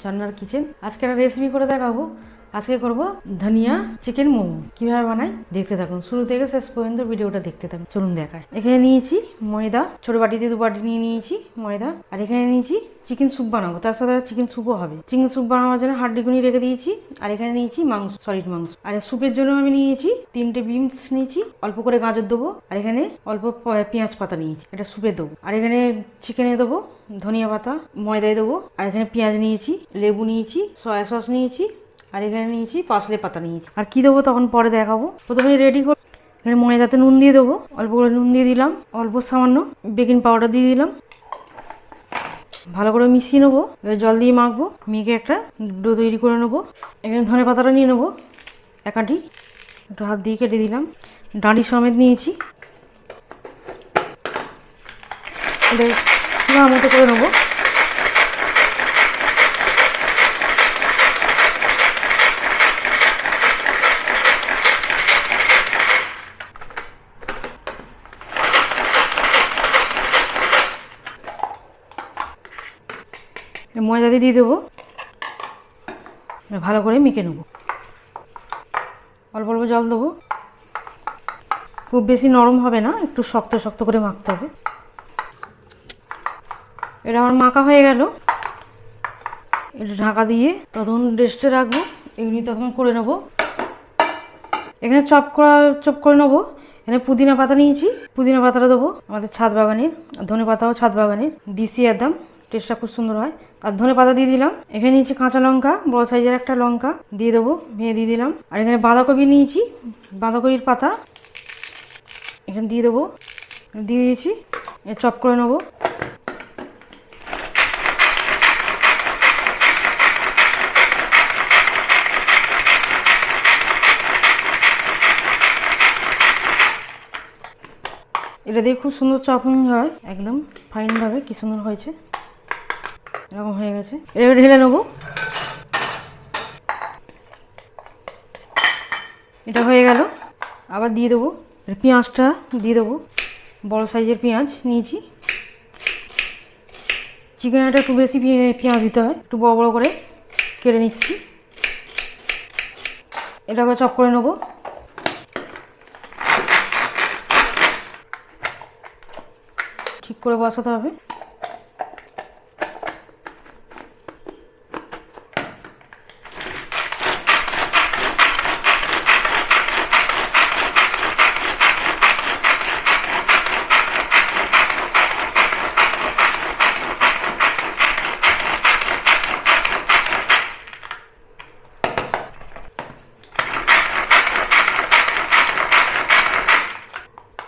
ঝর্ণার কিচেন। আজকে একটা রেসিপি করে দেখাবো। আজকে করব ধনিয়া চিকেন মোমো। কিভাবে বানাই দেখতে থাকুন, শুরু থেকে শেষ পর্যন্ত ভিডিওটা দেখতে থাকুন। চলুন দেখায়। এখানে নিয়েছি ময়দা, ছোট বাটিতে 2 বাটি নিয়ে নিয়েছি ময়দা। আর এখানে নিয়েছি চিকেন স্যুপ বানাবো, তার সাথে চিকেন স্যুপও হবে। চিকেন স্যুপ বানানোর জন্য হাড্ডিগুনি রেখে দিয়েছি। আর এখানে নিয়েছি মাংস, সলিড মাংস। আর স্যুপের জন্য আমি নিয়েছি 3টে বিনস নিয়েছি, অল্প করে গাজর দেবো। আর এখানে অল্প পেঁয়াজ পাতা নিয়েছি, এটা স্যুপে দেবো। আর এখানে চিকেনে দেবো ধনিয়া পাতা, ময়দায় দেবো। আর এখানে পেঁয়াজ নিয়েছি, লেবু নিয়েছি, সয়া সস নিয়েছি, আর এখানে নিয়েছি পার্সলে পাতা নিয়েছি। আর কি দেবো তখন পরে দেখাবো। প্রথমে রেডি করে এখানে ময়দাতে নুন দিয়ে দেবো, অল্প করে নুন দিয়ে দিলাম, অল্প সামান্য বেকিং পাউডার দিয়ে দিলাম। ভালো করে মিশিয়ে নেবো, এবার জল দিয়ে মাখবো, মেখে একটা ডো তৈরি করে নেবো। এখানে ধনে পাতাটা নিয়ে নেবো, এক আঁটি, একটু হাত দিয়ে কেটে দিলাম। ডাঁটি সমেত নিয়েছি, এটা চূড়ার মতো করে নেবো। ময়দা দিয়ে দেবো, ভালো করে মেখে নেবো। অল্প অল্প জল দেবো, খুব বেশি নরম হবে না, একটু শক্ত শক্ত করে মাখতে হবে। এটা আমার মাখা হয়ে গেল, এটা ঢাকা দিয়ে ততক্ষণ রেস্টে রাখবো। এগুলি ততক্ষণ করে নেবো। এখানে চপ করে নেবো। এখানে পুদিনা পাতা নিয়েছি, পুদিনা পাতাটা দেবো, আমাদের ছাদ বাগানের। আর ধনে পাতাও ছাদ বাগানের, দিছি একদম, টেস্টটা খুব সুন্দর হয়। আর ধনে পাতা দিয়ে দিলাম। এখানে নিয়েছি কাঁচা লঙ্কা, বড় সাইজের একটা লঙ্কা দিয়ে দেবো, ভেঙে দিয়ে দিলাম। আর এখানে বাঁধাকপি নিয়েছি, বাঁধাকপির পাতা এখানে দিয়ে দেবো, দিয়ে দিয়েছি। চপ করে নেবো। এটা দিয়ে খুব সুন্দর চপিং হয়, একদম ফাইনভাবে। কি সুন্দর হয়েছে, এরকম হয়ে গেছে। এটা ঢেলে নেবো। এটা হয়ে গেল, আবার দিয়ে দেবো পেঁয়াজটা দিয়ে দেবো, বড় সাইজের পেঁয়াজ নিয়েছি। চিকেনটা একটু বেশি পেঁয়াজ দিতে হয়, একটু বড় বড় করে কেটে নিচ্ছি। এটাকে চপ করে নেবো। ঠিক করে বসাতে হবে।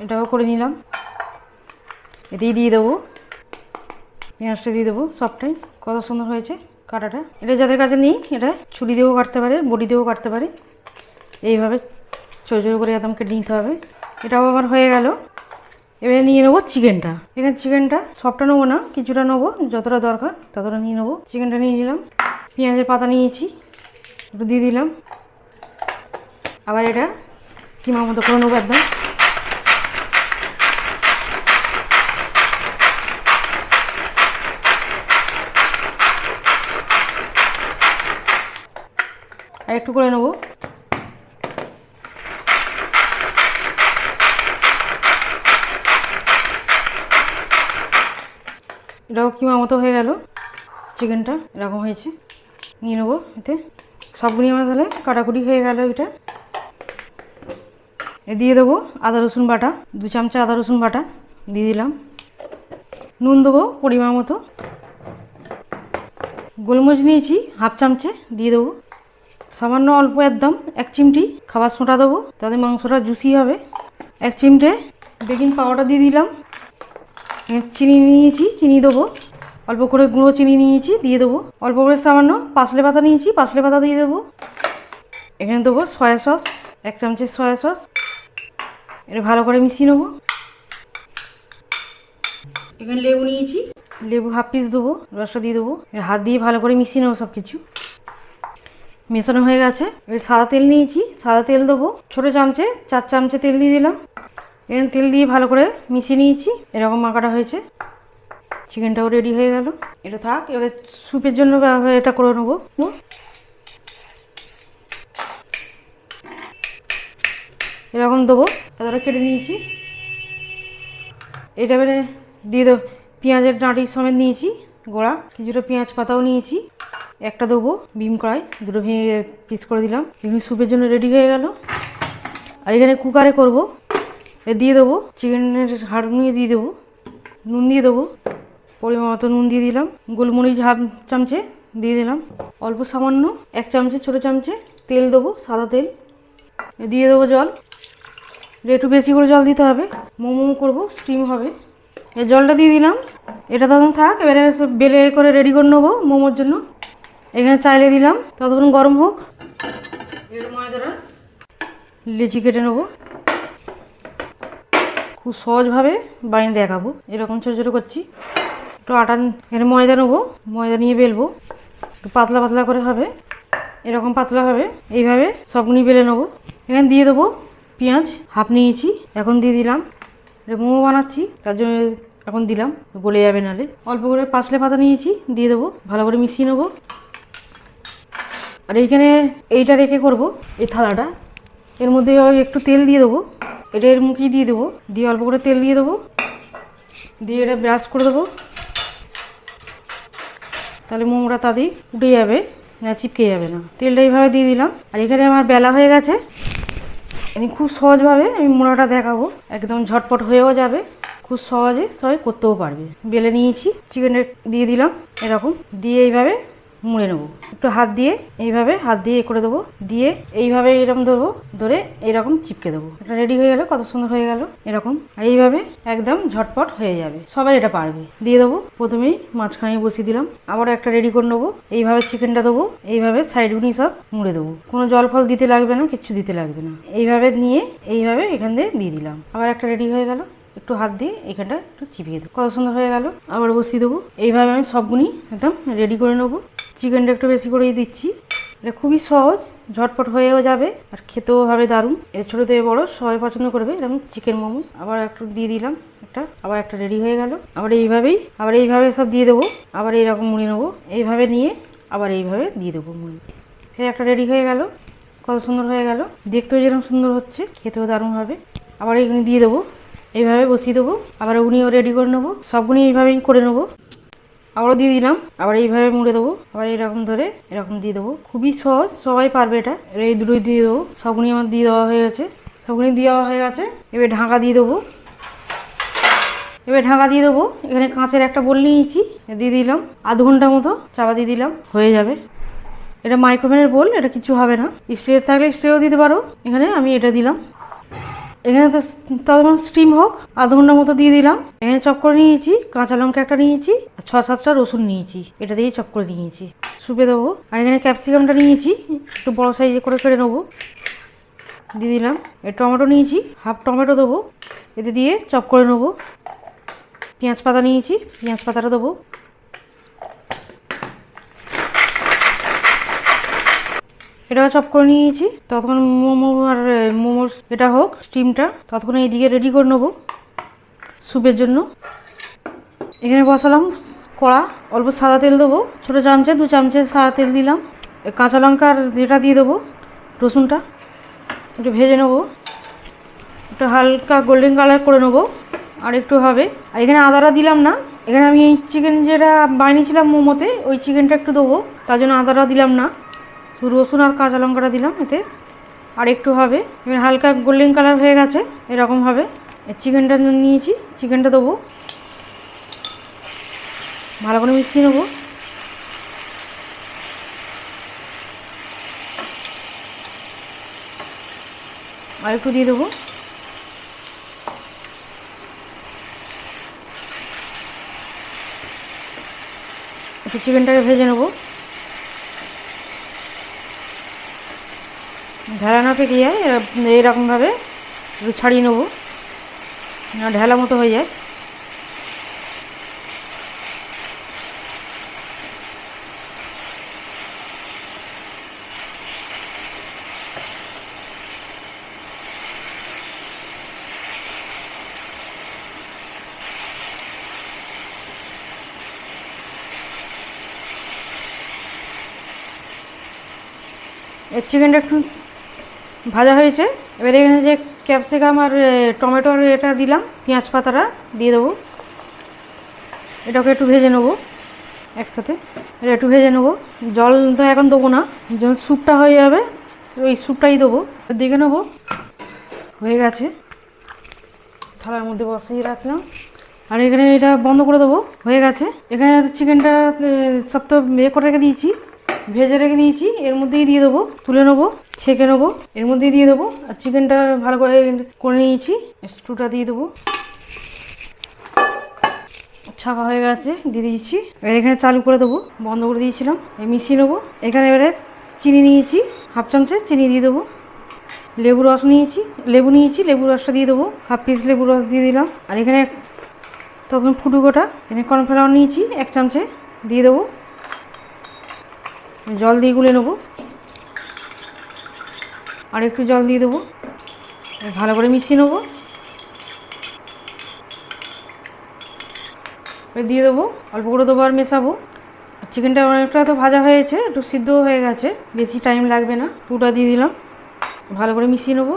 এটাও করে নিলাম। এতেই দিয়ে দেবো, পেঁয়াজটা দিয়ে দেবো সবটাই। কত সুন্দর হয়েছে কাটাটা। এটা যাদের কাছে নেই, এটা ছুরি দিয়েও কাটতে পারে, বটি দিয়েও কাটতে পারে। এইভাবে ছোটো ছোটো করে একদম কেটে নিতে হবে। এটাও আমার হয়ে গেল। এবারে নিয়ে নেবো চিকেনটা। এখানে চিকেনটা সবটা নেবো না, কিছুটা নেবো, যতটা দরকার ততটা নিয়ে নেবো। চিকেনটা নিয়ে নিলাম, পেঁয়াজের পাতা নিয়েছি, একটু দিয়ে দিলাম। আবার এটা কিমার মতো করে নেবো একদম। আর একটু করে নেবো। এটাও কিমা মতো হয়ে গেল। চিকেনটা এরকম হয়েছে, নিয়ে নেবো। এতে সবগুলি আমার তাহলে কাটাকুটি হয়ে গেল। এটা দিয়ে দেবো আদা রসুন বাটা, 2 চামচা আদা রসুন বাটা দিয়ে দিলাম। নুন দেবো পরিমাণ মতো। গোলমরিচ নিয়েছি হাফ চামচে, দিয়ে দেবো। সামান্য অল্প একদম 1 চিমটি খাবার সোঁটা দেবো, তাতে মাংসটা জুসি হবে। 1 চিমটে বেকিং পাউডার দিয়ে দিলাম। চিনি নিয়েছি, চিনি দেবো, অল্প করে গুঁড়ো চিনি নিয়েছি, দিয়ে দেবো। অল্প করে সামান্য পার্সলে পাতা নিয়েছি, পার্সলে পাতা দিয়ে দেবো। এখানে দেবো সয়া সস, 1 চামচের সয়া সস। এটা ভালো করে মিশিয়ে নেবো। এখানে লেবু নিয়েছি, লেবু হাফ পিস দেবো, রসটা দিয়ে দেবো। হাত দিয়ে ভালো করে মিশিয়ে নেবো সব কিছু। মেশানো হয়ে গেছে। এবার সাদা তেল নিয়েছি, সাদা তেল দেবো, ছোটো চামচে 4 চামচে তেল দিয়ে দিলাম। এখানে তেল দিয়ে ভালো করে মিশিয়ে নিয়েছি, এরকম মাখাটা হয়েছে। চিকেনটাও রেডি হয়ে গেল। এটা থাক, এবারে স্যুপের জন্য এটা করে নেবো। এরকম দেবো, এতটা কেটে নিয়েছি। এটা এবারে দিয়ে দেবো, পেঁয়াজের ডাঁটির সমেত নিয়েছি গোড়া, কিছুটা পেঁয়াজ পাতাও নিয়েছি, একটা দেবো বিম কড়াই, দুটো ভেঙে পিস করে দিলাম। এমনি স্যুপের জন্য রেডি হয়ে গেল। আর এখানে কুকারে করব, এ দিয়ে দেবো চিকেনের হাড় নিয়ে দিয়ে দেবো, নুন দিয়ে দেবো, পরিমাণ মতো নুন দিয়ে দিলাম, গোলমরিচ হাফ চামচে দিয়ে দিলাম, অল্প সামান্য 1 চামচে ছোটো চামচে তেল দেবো, সাদা তেল, দিয়ে দেবো জল, একটু বেশি করে জল দিতে হবে, মোমো করবো, স্টিম হবে। এই জলটা দিয়ে দিলাম, এটা তখন থাক। এবারে বেলে করে রেডি করে নেবো মোমোর জন্য। এখানে চাইলে দিলাম, ততক্ষণ গরম হোক। এর ময়দাটা লেচি কেটে নেবো, খুব সহজভাবে বানিয়ে দেখাবো। এরকম ছোটো ছোটো করছি। একটু আটা, এখানে ময়দা নেবো, ময়দা নিয়ে বেলবো, একটু পাতলা পাতলা করে হবে, এরকম পাতলা হবে। এইভাবে সবগুনি বেলে নেবো। এখানে দিয়ে দেবো পেঁয়াজ হাফ নিয়েছি, এখন দিয়ে দিলাম। এটা মোমো বানাচ্ছি তার জন্য এখন দিলাম, গলে যাবে নালে। অল্প করে পাসলে পাতা নিয়েছি, দিয়ে দেবো, ভালো করে মিশিয়ে নেবো। আর এইখানে এইটা রেখে করব, এই থালাটা, এর মধ্যে একটু তেল দিয়ে দেবো, এটা এর মুখেই দিয়ে দেবো, দিয়ে অল্প করে তেল দিয়ে দেবো, দিয়ে এটা ব্রাশ করে দেবো, তাহলে মোমোটা তাড়াতাড়ি উঠে যাবে না, চিপকে যাবে না। তেলটা এইভাবে দিয়ে দিলাম। আর এখানে আমার বেলা হয়ে গেছে, আমি খুব সহজভাবে আমি মোড়াটা দেখাবো, একদম ঝটপট হয়েও যাবে, খুব সহজে সবাই করতেও পারবে। বেলে নিয়েছি, চিকেনটা দিয়ে দিলাম, এরকম দিয়ে এইভাবে মুড়ে নেবো, একটু হাত দিয়ে এইভাবে হাত দিয়ে করে দেবো, দিয়ে এইভাবে এরকম ধরবো, ধরে এইরকম চিপকে দেবো। এটা রেডি হয়ে গেল, কত সুন্দর হয়ে গেল এরকম। আর এইভাবে একদম ঝটপট হয়ে যাবে, সবাই এটা পারবে। দিয়ে দেবো, প্রথমেই মাঝখানে বসিয়ে দিলাম, আবারও একটা রেডি করে নেবো। এইভাবে চিকেনটা দেবো, এইভাবে সাইডগুনি সব মুড়ে দেবো, কোনো জল ফল দিতে লাগবে না, কিচ্ছু দিতে লাগবে না। এইভাবে নিয়ে এইভাবে এখান দিয়ে দিয়ে দিলাম, আবার একটা রেডি হয়ে গেল। একটু হাত দিয়ে এখানটা একটু চিপিয়ে দেবো, কত সুন্দর হয়ে গেল। আবার বসিয়ে দেবো। এইভাবে আমি সবগুনি একদম রেডি করে নেবো। চিকেনটা একটু বেশি করেই দিচ্ছি, এটা খুবই সহজ, ঝটপট হয়েও যাবে, আর খেতেও হবে দারুণ। এর ছোটো থেকে বড়ো সবাই পছন্দ করবে এরকম চিকেন মোমো। আবার একটু দিয়ে দিলাম একটা, আবার একটা রেডি হয়ে গেল। আবার এইভাবে সব দিয়ে দেবো, আবার এইরকম মুড়ে নেবো, এইভাবে নিয়ে আবার এইভাবে দিয়ে দেবো মুড়ে। ফের একটা রেডি হয়ে গেল, কত সুন্দর হয়ে গেল, দেখতেও যেরকম সুন্দর হচ্ছে, খেতেও দারুণ হবে। আবার এইগুলি দিয়ে দেবো, এইভাবে বসিয়ে দেবো, আবার উনিও রেডি করে নেবো, সবগুনি এইভাবেই করে নেবো। আবারও দিয়ে দিলাম, আবার এইভাবে মুড়ে দেবো, আবার এরকম ধরে এরকম দিয়ে দেবো, খুবই সহজ, সবাই পারবে এটা। এই দুটোই দিয়ে দেবো, সবগুনি আমার দিয়ে দেওয়া হয়ে গেছে, সবগুনি দেওয়া হয়ে গেছে। এবার ঢাকা দিয়ে দেবো, এখানে কাঁচের একটা বোল নিয়েছি, দিয়ে দিলাম, আধ ঘন্টার মতো চাপা দিয়ে দিলাম, হয়ে যাবে। এটা মাইক্রোওভেনের বোল, এটা কিছু হবে না, স্টিলের থাকলে স্টিলেও দিতে পারো। এখানে আমি এটা দিলাম, এখানে তো ততক্ষণ স্টিম হোক, আধ ঘন্টার মতো দিয়ে দিলাম। এখানে চপ করে নিয়েছি, কাঁচা লঙ্কা একটা নিয়েছি, 6-7টা রসুন নিয়েছি, এটা দিয়ে চপ করে নিয়েছি, সুপে দেবো। আর এখানে ক্যাপসিকামটা নিয়েছি, একটু বড় সাইজে করে কেটে নেবো, দিয়ে দিলাম। টমেটো নিয়েছি, হাফ টমেটো দেবো, এতে দিয়ে চপ করে নেবো। পেঁয়াজ পাতা নিয়েছি, পেঁয়াজ পাতাটা দেবো, এটাও চপ করে নিয়েছি। ততক্ষণ মোমোর এটা হোক স্টিমটা, ততক্ষণ এইদিকে রেডি করে নেবো স্যুপের জন্য। এখানে বসালাম কড়া, অল্প সাদা তেল দেবো, ছোটো চামচে 2 চামচে সাদা তেল দিলাম। কাঁচা লঙ্কার যেটা দিয়ে দেবো, রসুনটা একটু ভেজে নেবো, একটু হালকা গোল্ডেন কালার করে নেবো, আর একটু হবে। আর এখানে আদাটা দিলাম না, এখানে আমি এই চিকেন যেটা বানিয়েছিলাম মোমোতে, ওই চিকেনটা একটু দেবো, তার জন্য আদাটা দিলাম না, রসুন আর কাঁচা লঙ্কাটা দিলাম এতে, আর একটু হবে। এবার হালকা গোল্ডেন কালার হয়ে গেছে, এরকম হবে। চিকেনটা নিয়েছি, চিকেনটা দেবো, ভালো করে মিশিয়ে নেবো। আর একটু দিয়ে দেবো, একটু চিকেনটাকে ভেজে নেবো, ঢেলা না পেকে যায়, এইরকমভাবে একটু ছাড়িয়ে নেবো, ঢেলা মতো হয়ে যায়। এর চিকেনটা একটু ভাজা হয়েছে। এবার এখানে যে ক্যাপসিকাম আর টমেটোর এটা দিলাম, পেঁয়াজ পাতাটা দিয়ে দেবো। এটাকে একটু ভেজে নেবো একসাথে, এটা একটু ভেজে নেবো। জল তো এখন দেবো না, যখন স্যুপটা হয়ে যাবে ওই স্যুপটাই দেবো। দেখে নেবো হয়ে গেছে, থালার মধ্যে বসিয়ে রাখলাম। আর এখানে এটা বন্ধ করে দেবো, হয়ে গেছে। এখানে চিকেনটা সব তো করে রেখে দিয়েছি, ভেজে রেখে দিয়েছি, এর মধ্যেই দিয়ে দেবো, তুলে নেবো, ছেঁকে নেবো, এর মধ্যেই দিয়ে দেবো। আর চিকেনটা ভালো করে করে নিয়েছি, স্টুটা দিয়ে দেবো। ছাকা হয়ে গেছে, দিয়ে দিয়েছি। এবার এখানে চালু করে দেবো, বন্ধ করে দিয়েছিলাম, মিশিয়ে নেবো। এখানে এবারে চিনি নিয়েছি, হাফ চামচে চিনি দিয়ে দেবো। লেবু রস নিয়েছি, লেবু রসটা দিয়ে দেবো, হাফ পিস লেবু রস দিয়ে দিলাম। আর এখানে তখন ফুটু গোটা, এখানে কর্নফ্লাওয়ার নিয়েছি 1 চামচে, দিয়ে দেবো। জল দিয়ে গুলে নেবো, আর একটু জল দিয়ে দেবো, ভালো করে মিশিয়ে নেবো। দিয়ে দেবো, অল্প করে দেবো আর মেশাবো। চিকেনটা অনেকটা তো ভাজা হয়েছে, একটু সিদ্ধ হয়ে গেছে, বেশি টাইম লাগবে না। পুরোটা দিয়ে দিলাম, ভালো করে মিশিয়ে নেবো,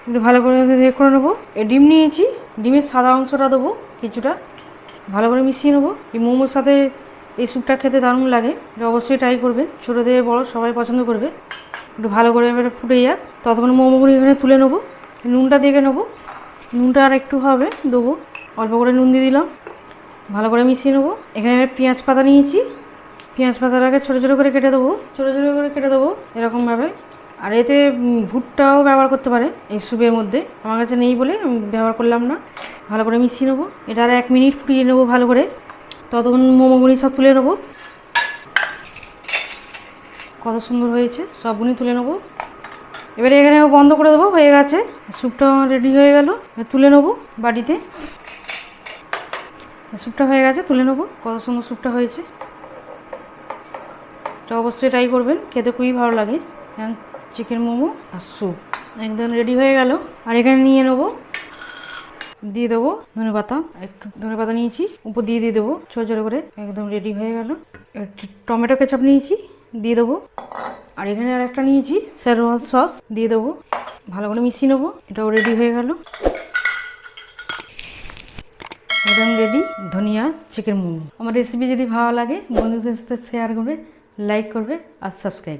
একটু ভালো করে করে নেবো। ডিম নিয়েছি, ডিমের সাদা অংশটা দেবো কিছুটা, ভালো করে মিশিয়ে নেবো। এই মোমোর সাথে এই স্যুপটা খেতে দারুণ লাগে, এটা অবশ্যই ট্রাই করবেন, ছোটো থেকে বড় সবাই পছন্দ করবে। একটু ভালো করে এবারে ফুটে যাক, ততক্ষণ মোমোগুলো এখানে তুলে নেবো। নুনটা দেখে নেবো, নুনটা আর একটু হবে দেবো, অল্প করে নুন দিয়ে দিলাম, ভালো করে মিশিয়ে নেবো। এখানে পেঁয়াজ পাতা নিয়েছি, পেঁয়াজ পাতাটাকে ছোটো ছোটো করে কেটে দেবো, এরকমভাবে। আর এতে ভুট্টাও ব্যবহার করতে পারে এই স্যুপের মধ্যে, আমার কাছে নেই বলে আমি ব্যবহার করলাম না। ভালো করে মিশিয়ে নেবো, এটা আর 1 মিনিট ফুটিয়ে নেবো ভালো করে, ততক্ষণ মোমোগুলি সব তুলে নেবো। কত সুন্দর হয়েছে, সবগুলি তুলে নেবো। এবারে এখানে বন্ধ করে দেবো, হয়ে গেছে, স্যুপটা রেডি হয়ে গেল। তুলে নেবো বাটিতে, স্যুপটা হয়ে গেছে, তুলে নেবো। কত সুন্দর স্যুপটা হয়েছে, এটা অবশ্যই ট্রাই করবেন, খেতে খুবই ভালো লাগে। চিকেন মোমো আর স্যুপ একদম রেডি হয়ে গেল। আর এখানে নিয়ে নেবো, দিয়ে দেবো ধনেপাতা, একটু ধনেপাতা নিয়েছি, উপর দিয়ে দেবো ছোটো ছোটো করে, একদম রেডি হয়ে গেল। টমেটো কেচাপ নিয়েছি, দিয়ে দেবো। আর এখানে আর একটা নিয়েছি শেজওয়ান সস, দিয়ে দেবো, ভালো করে মিশিয়ে নেবো। এটাও রেডি হয়ে গেল, একদম রেডি ধনিয়া চিকেন মোমো। আমার রেসিপি যদি ভালো লাগে বন্ধুদের সাথে শেয়ার করবে, লাইক করবে আর সাবস্ক্রাইব করবে।